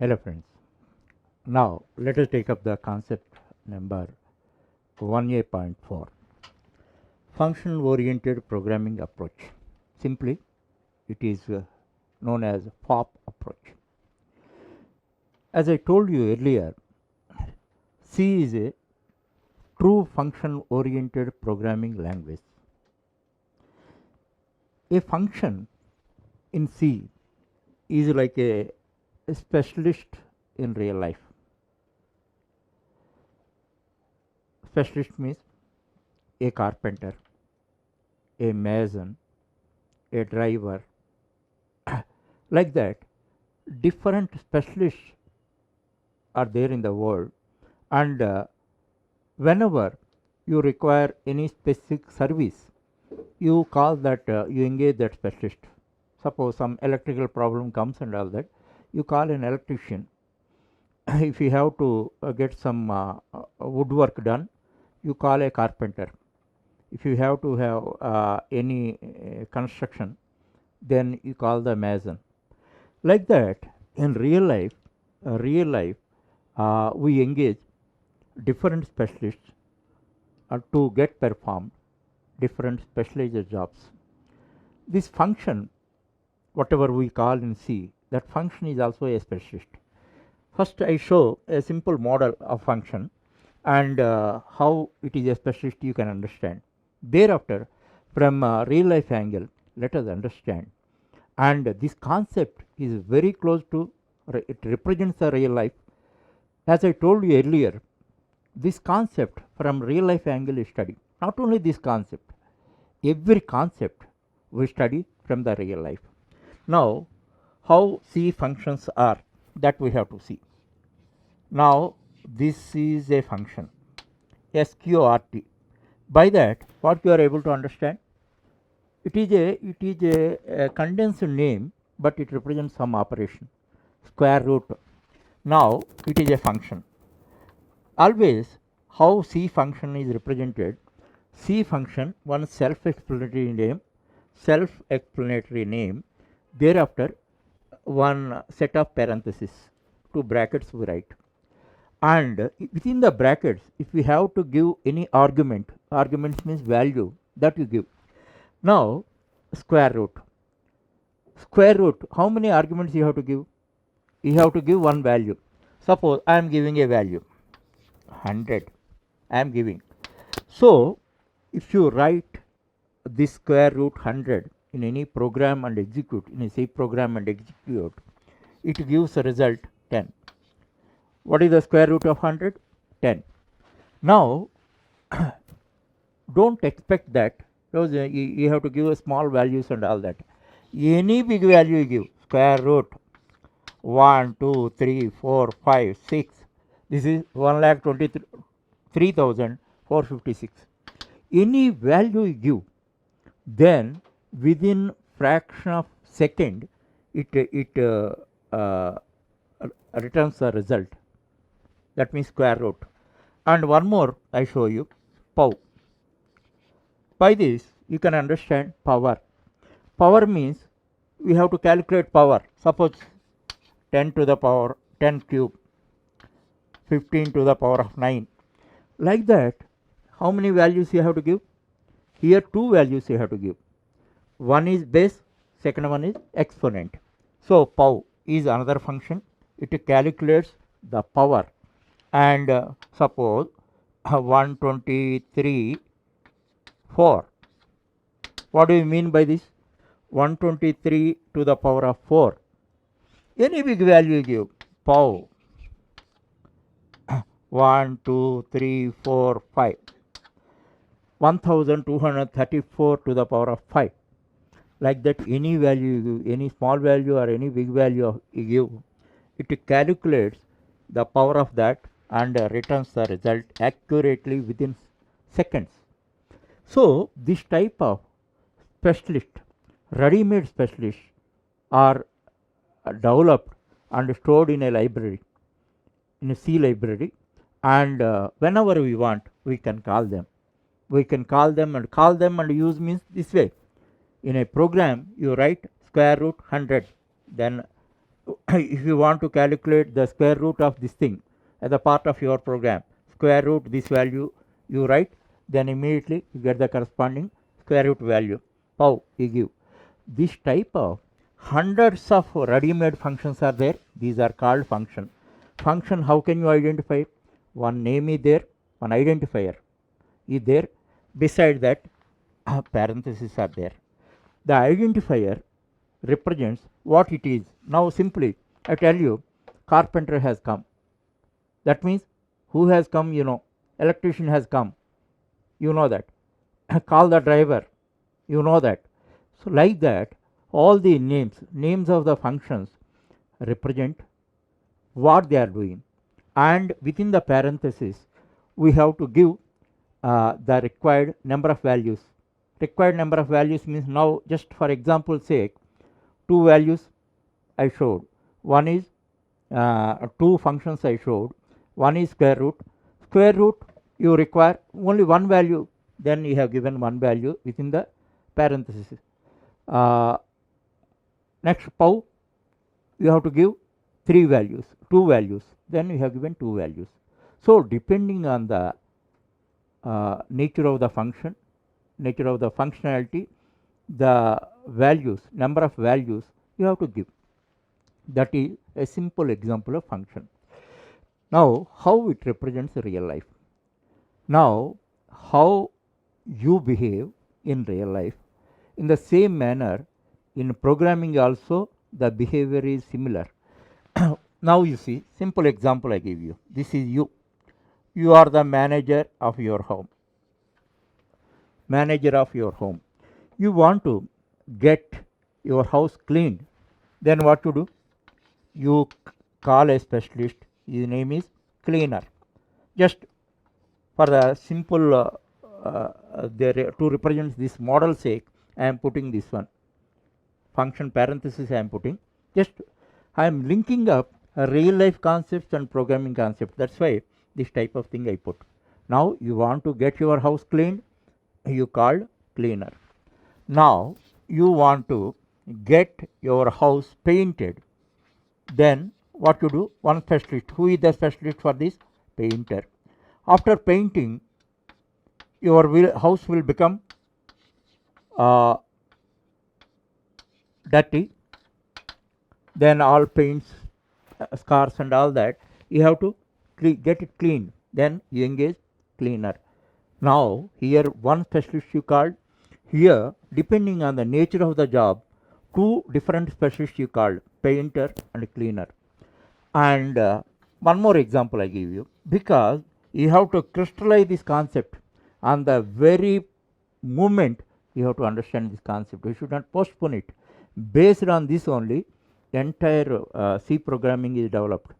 Hello friends. Now let us take up the concept number 1A.4, Function Oriented Programming Approach. Simply it is known as FOP approach. As I told you earlier, C is a true function oriented programming language. A function in C is like a specialist in real life. Specialist means a carpenter, a mason, a driver, like that. Different specialists are there in the world, and whenever you require any specific service, you call that, you engage that specialist. Suppose some electrical problem comes and all that, you call an electrician. If you have to get some woodwork done, you call a carpenter. If you have to have any construction, then you call the mason. Like that, in real life, we engage different specialists to get performed different specialized jobs. This function, whatever we call in C, that function is also a specialist. First I show a simple model of function, and how it is a specialist you can understand. Thereafter, from real life angle, let us understand. And this concept is very close to, it represents the real life. As I told you earlier, this concept from real life angle is studied. Not only this concept, every concept we study from the real life. Now, how C functions are, that we have to see. Now, this is a function, SQRT. By that, what you are able to understand? It is a condensed name, but it represents some operation, square root. Now, it is a function. Always, how C function is represented? C function, one self-explanatory name, thereafter one set of parentheses, two brackets we write, and within the brackets, if we have to give any arguments means value, that you give. Now, square root, how many arguments you have to give? You have to give one value. Suppose I am giving a value 100, I am giving. So if you write this square root 100 in any program and execute, in a C program and execute, it gives a result 10. What is the square root of 100? 10. Now don't expect that, because you have to give a small values and all that. Any big value you give, square root 1, 2, 3, 4, 5, 6, this is 1,23,456. Any value you give, then within fraction of second it returns the result. That means square root. And one more I show you, pow. By this you can understand power. Power means we have to calculate power. Suppose 10 to the power 10 cube, 15 to the power of 9. Like that, how many values you have to give? Here two values you have to give. One is base, second one is exponent. So pow is another function. It calculates the power. And suppose 123, 4. What do you mean by this? 123 to the power of 4. Any big value you give, pow. 1, 2, 3, 4, 5. 1234 to the power of 5. Like that, any value you give, any small value or any big value you give, it calculates the power of that and returns the result accurately within seconds. So this type of specialist, ready-made specialists, are developed and stored in a library, in a C library, and whenever we want, we can call them. We can call them and use means this way. In a program, you write square root 100, then if you want to calculate the square root of this thing as a part of your program, square root this value you write, then immediately you get the corresponding square root value. Pow, you give. This type of hundreds of ready-made functions are there. These are called function. Function, how can you identify? One name is there, one identifier is there. Beside that, parentheses are there. The identifier represents what it is. Now simply I tell you, carpenter has come. That means who has come, you know. Electrician has come, you know that. Call the driver, you know that. So like that, all the names of the functions represent what they are doing, and within the parenthesis we have to give the required number of values. Required number of values means, now just for example sake, two values I showed. One is two functions I showed. One is square root. Square root you require only one value, then you have given one value within the parenthesis. Next pow, you have to give three values, two values, then you have given two values. So depending on the nature of the function, nature of the functionality, the values, number of values you have to give. That is a simple example of function. Now how it represents real life. Now how you behave in real life, in the same manner in programming also the behavior is similar. Now you see, simple example I give you. This is you. You are the manager of your home. Manager of your home. You want to get your house cleaned. Then what to do? You call a specialist. His name is cleaner. Just for the simple there to represent this model sake, I am putting this one. Function parenthesis I am putting. Just I am linking up real life concepts and programming concepts. That's why this type of thing I put. Now you want to get your house cleaned, you called cleaner. Now you want to get your house painted, then what to do? One specialist. Who is the specialist for this? Painter. After painting, your house will become dirty, then all paints, scars and all that, you have to get it cleaned, then you engage cleaner. Now here one specialist you called, here depending on the nature of the job, two different specialists you called, painter and cleaner. And one more example I give you, because you have to crystallize this concept on the very moment you have to understand this concept. You should not postpone it. Based on this only, entire C programming is developed.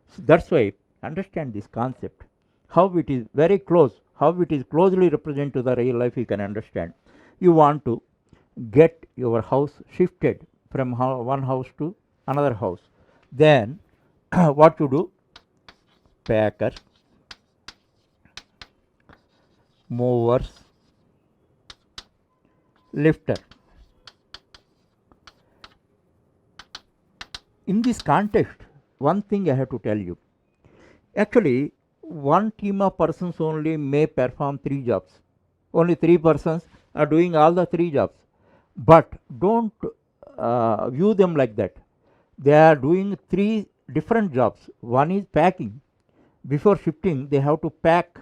So that's why understand this concept, how it is very close, how it is closely represented to the real life, you can understand. You want to get your house shifted from one house to another house, then what to do? Packer, movers, lifter. In this context, one thing I have to tell you, actually one team of persons only may perform three jobs. Only three persons are doing all the three jobs, but don't view them like that. They are doing three different jobs. One is packing. Before shifting they have to pack,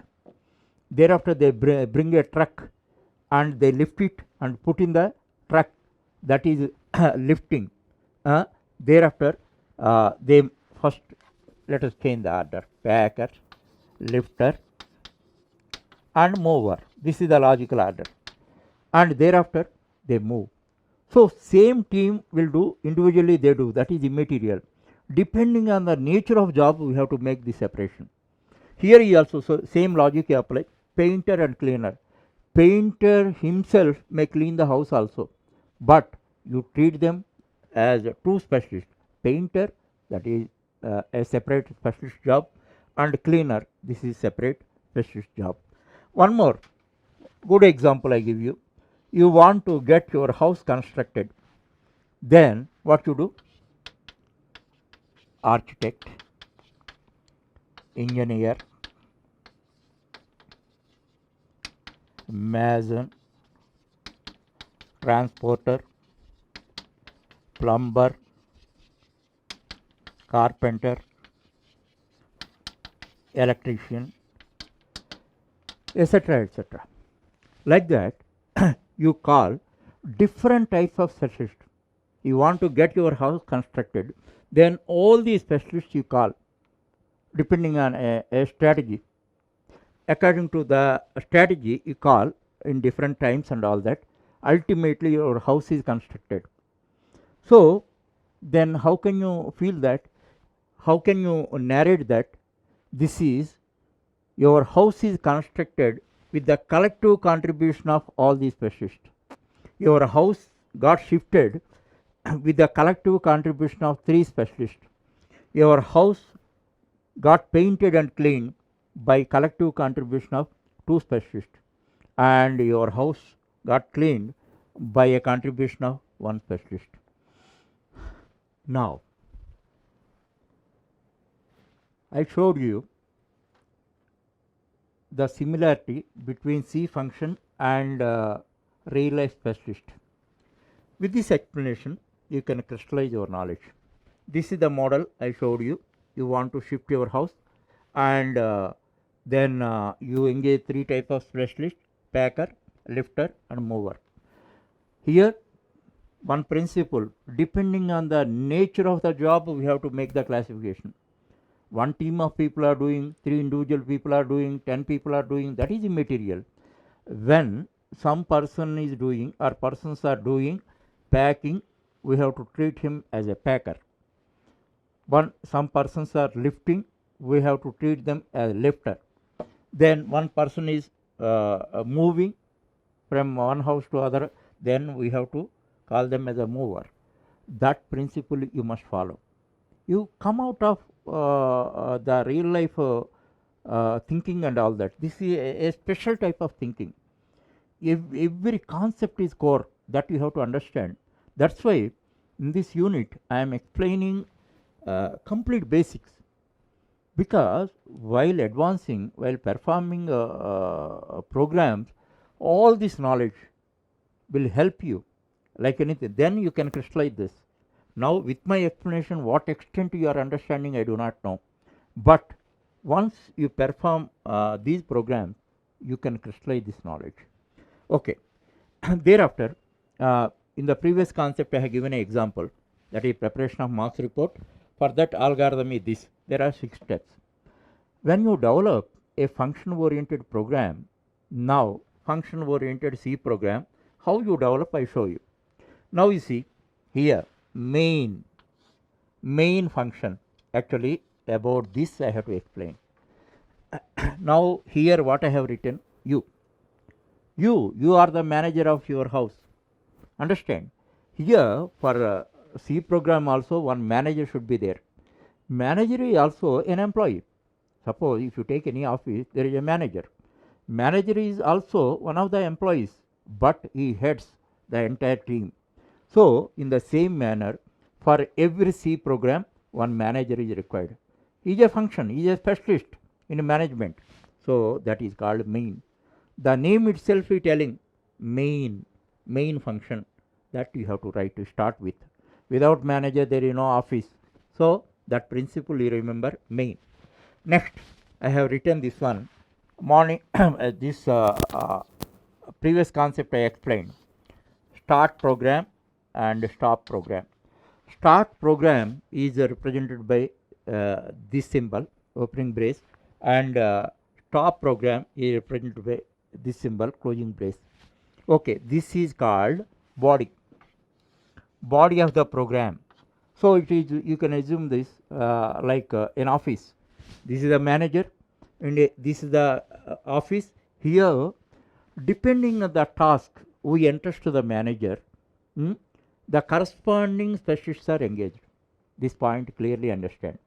thereafter they bring a truck and they lift it and put in the truck, that is lifting. Thereafter they first, let us change the order, packer, lifter and mover. This is the logical order, and thereafter they move. So same team will do individually, they do, that is immaterial. Depending on the nature of job we have to make this separation. Here he also, so same logic apply, painter and cleaner. Painter himself may clean the house also, but you treat them as two specialists. Painter, that is a separate specialist job, and cleaner, this is separate specialist job. One more good example I give you. You want to get your house constructed, then what you do? architect, engineer, mason, transporter, plumber, carpenter, electrician, etc., etc. Like that, you call different types of specialists. You want to get your house constructed, then all these specialists you call, depending on a strategy. According to the strategy you call in different times and all that, ultimately your house is constructed. So then how can you feel that? How can you narrate that this is your house is constructed with the collective contribution of all these specialists? Your house got shifted with the collective contribution of 3 specialists. Your house got painted and cleaned by collective contribution of 2 specialists, and your house got cleaned by a contribution of 1 specialist. Now, I showed you the similarity between C function and real life specialist. With this explanation, you can crystallize your knowledge. This is the model I showed you. You want to shift your house, and then you engage 3 types of specialists: packer, lifter, and mover. Here, one principle, depending on the nature of the job, we have to make the classification. One team of people are doing, 3 individual people are doing, 10 people are doing, that is immaterial. When some person is doing or persons are doing packing, we have to treat him as a packer. When some persons are lifting, we have to treat them as a lifter. Then one person is moving from one house to other, then we have to call them as a mover. That principle you must follow. You come out of the real life thinking and all that. This is a special type of thinking. Every concept is core that you have to understand. That's why in this unit I am explaining complete basics, because while advancing, while performing programs, all this knowledge will help you like anything. Then you can crystallize this. Now with my explanation, what extent you are understanding I do not know, but once you perform these programs, you can crystallize this knowledge. Okay. Thereafter, in the previous concept I have given an example, that is preparation of marks report. For that algorithm is this. There are 6 steps. When you develop a function oriented program, now function oriented C program, how you develop I show you. Now you see here main function. Actually about this I have to explain. Now here what I have written, you are the manager of your house. Understand, here for C program also one manager should be there. Manager is also an employee. Suppose if you take any office, there is a manager. Manager is also one of the employees, but he heads the entire team. So in the same manner, for every C program, one manager is required. He is a function, he is a specialist in management. So that is called main. The name itself is telling main function, that you have to write to start with. Without manager there is no office. So that principle you remember, main. Next, I have written this one. Morning, this previous concept I explained. Start program and stop program. Start program is represented by this symbol, opening brace, and stop program is represented by this symbol, closing brace. Okay, this is called body of the program. So it is, you can assume this like an office. This is the manager and this is the office. Here, depending on the task we entrust to the manager, the corresponding specialists are engaged. This point clearly understand.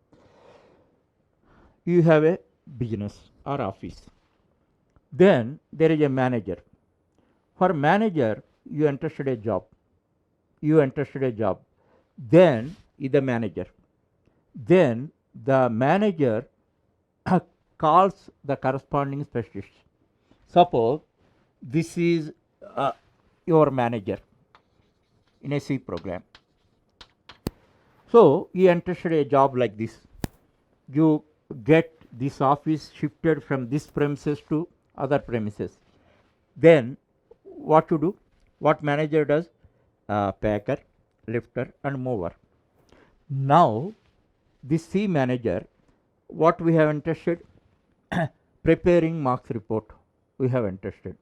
You have a business or office. Then there is a manager. For manager, you entrusted a job. Then is the manager. then the manager calls the corresponding specialist. Suppose this is your manager in a C program. So you interested a job like this. You get this office shifted from this premises to other premises. Then what you do? What manager does? Packer, lifter, and mover. Now this C manager, what we have interested? Preparing marks report. We have interested.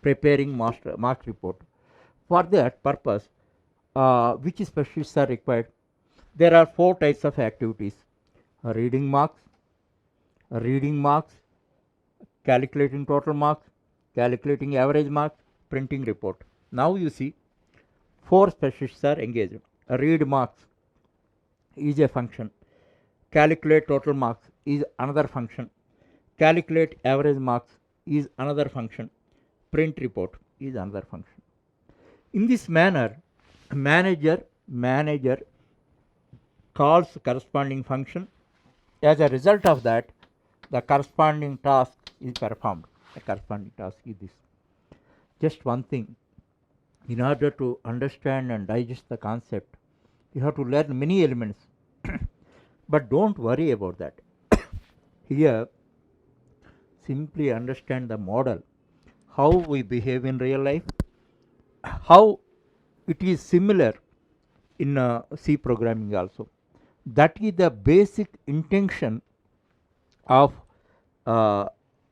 Preparing marks report. For that purpose, which specialists are required? There are 4 types of activities: reading marks, calculating total marks, calculating average marks, printing report. Now you see 4 specialists are engaged. Read marks is a function, calculate total marks is another function, calculate average marks is another function, print report is another function. In this manner, manager calls corresponding function. As a result of that, the corresponding task is performed. The corresponding task is this. Just one thing, in order to understand and digest the concept, you have to learn many elements. But don't worry about that. Here, simply understand the model, how we behave in real life, how it is similar in C programming also. That is the basic intention of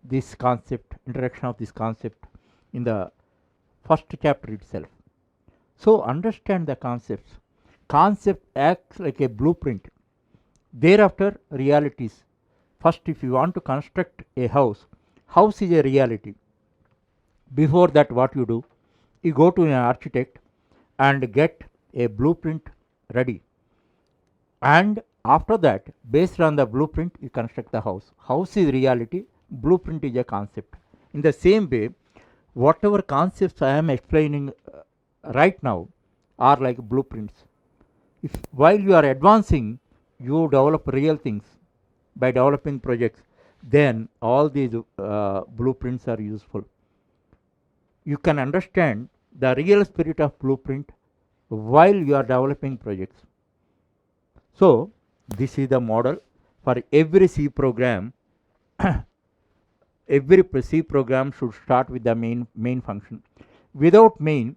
this concept, introduction of this concept in the first chapter itself. So understand the concepts. Concept acts like a blueprint. Thereafter, realities. First, if you want to construct a house is a reality. Before that, what you do? You go to an architect and get a blueprint ready. And after that, based on the blueprint, you construct the house. House is reality, blueprint is a concept. In the same way, whatever concepts I am explaining right now are like blueprints. If while you are advancing, you develop real things by developing projects, then all these blueprints are useful. You can understand the real spirit of blueprint while you are developing projects. So this is the model for every C program. Every C program should start with the main function. Without main,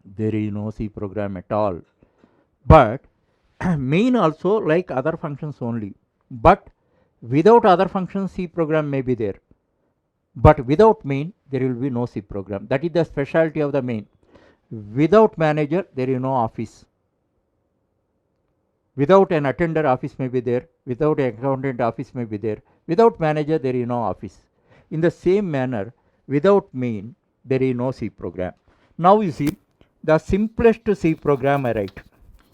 there is no C program at all. But main also like other functions only. But without other functions, C program may be there. But without main, there will be no C program. That is the specialty of the main. Without manager, there is no office. Without an attender, office may be there. Without an accountant, office may be there. Without manager, there is no office. In the same manner, without main, there is no C program. Now you see, the simplest C program I write.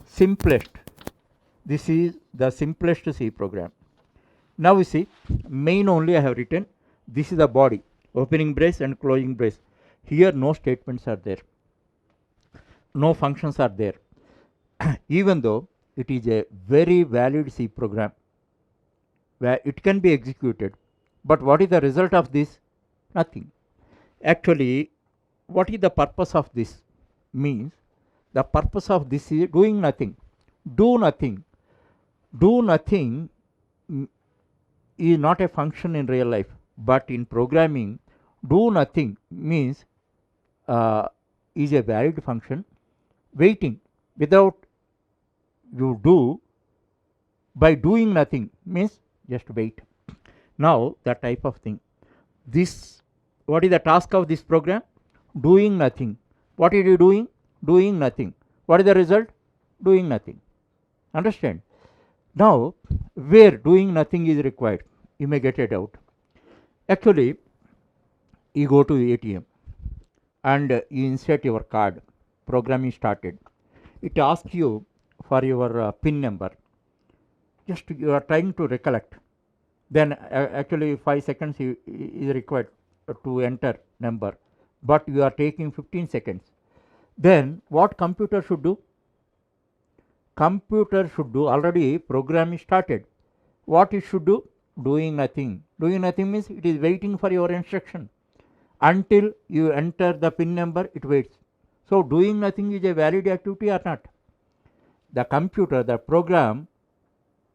Simplest. This is the simplest C program. Now you see, main only I have written. This is the body, opening brace and closing brace. Here no statements are there. No functions are there. Even though it is a very valid C program where it can be executed. But what is the result of this? Nothing. Actually, what is the purpose of this? Means the purpose of this is doing nothing. Do nothing. Do nothing is not a function in real life, but in programming, do nothing means is a valid function. Waiting without you do, by doing nothing means just wait. Now that type of thing. This, what is the task of this program? Doing nothing. What are you doing? Doing nothing. What is the result? Doing nothing. Understand? Now, where doing nothing is required, you may get a doubt. Actually, you go to ATM and you insert your card. Programming started. It asks you for your PIN number. Just you are trying to recollect. Then actually 5 seconds is required to enter number, but you are taking 15 seconds. Then what computer should do? computer should do, already program is started. What it should do? Doing nothing. Doing nothing means it is waiting for your instruction. Until you enter the pin number, it waits. So doing nothing is a valid activity or not? The computer, the program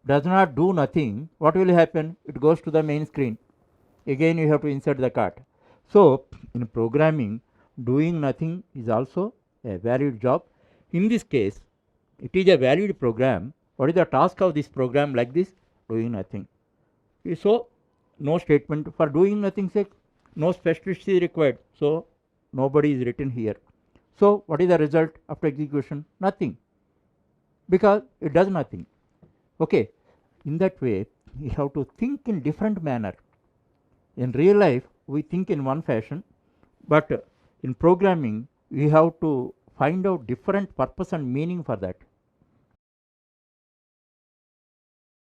does not do nothing. What will happen? It goes to the main screen. Again you have to insert the card. So in programming, doing nothing is also a valid job. In this case, it is a valid program. What is the task of this program like this? Doing nothing. So no statement for doing nothing sake, no specialist is required. So nobody is written here. So what is the result after execution? Nothing, because it does nothing. Okay, in that way we have to think in different manner. In real life we think in one fashion, but in programming we have to find out different purpose and meaning for that.